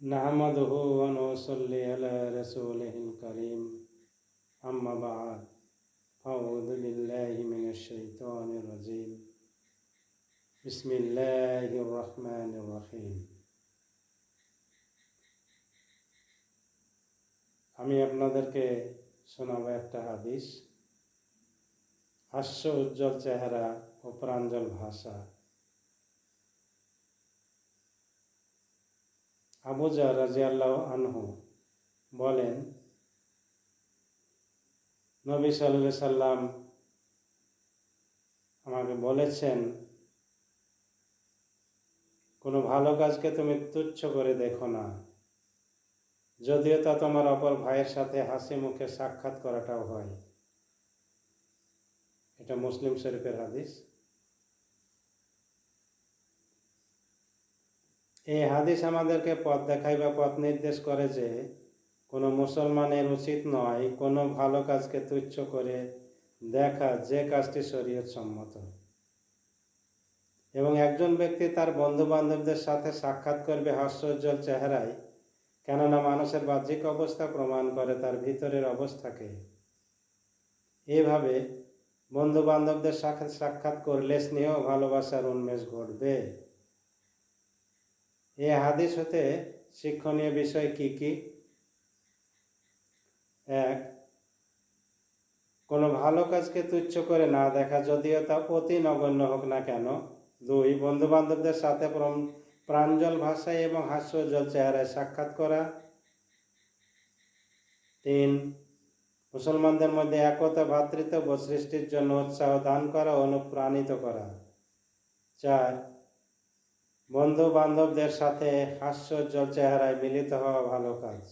नहमदुहु व नुसल्ली अला रसूलिहिल करीम अम्मा बाद अऊज़ु बिल्लाहि मिनश शैतानिर रजीम बिस्मिल्लाहिर रहमानिर रहीम। আমি আপনাদেরকে শোনাবো একটা হাদিস। হাস্য উজ্জ্বল চেহারা ও প্রাঞ্জল ভাষা। আবু যর রাদিয়াল্লাহু আনহু বলেন, নবী সাল্লাল্লাহু আলাইহি সাল্লাম আমাকে বলেছেন, কোনো ভালো কাজকে তুমি তুচ্ছ করে দেখো না, যদিও তা তোমার অপর ভাইয়ের সাথে হাসি মুখে সাক্ষাৎ করাটাও হয়। এটা মুসলিম শরীফের হাদিস। এই হাদিস আমাদেরকে পথ দেখায় বা পথ নির্দেশ করে যে কোনো মুসলমানের উচিত নয় কোনো ভালো কাজকে তুচ্ছ করে দেখা, যে কাজটি শরীয়ত সম্মত। এবং একজন ব্যক্তি তার বন্ধু বান্ধবদের সাথে সাক্ষাৎ করবে হাস্যোজ্জ্বল চেহারায়, কেননা মানুষের বাহ্যিক অবস্থা প্রমাণ করে তার ভিতরের অবস্থাকে। এভাবে বন্ধু বান্ধবদের সাথে সাক্ষাৎ করলে স্নেহ ভালোবাসার উন্মেষ ঘটবে। এই হাদিস হতে শিক্ষণীয় বিষয় কি কি? 1. কোনো ভালো কাজকে তুচ্ছ করে না দেখা, যদিও তা অতি নগণ্য হোক না কেন। 2. বন্ধু বান্ধবদের সাথে প্রাঞ্জল ভাষায় এবং হাস্যোজ্জ্বল চেহারায় সাক্ষাৎ করা। 3. মুসলমানদের মধ্যে একতা ভ্রাতৃত্ব ও সৃষ্টির জন্য উৎসাহ দান করা ও অনুপ্রাণিত করা। 4. বন্ধু বান্ধবদের সাথে হাস্যোজ্জ্বল চেহারায় মিলিত হওয়া ভালো কাজ।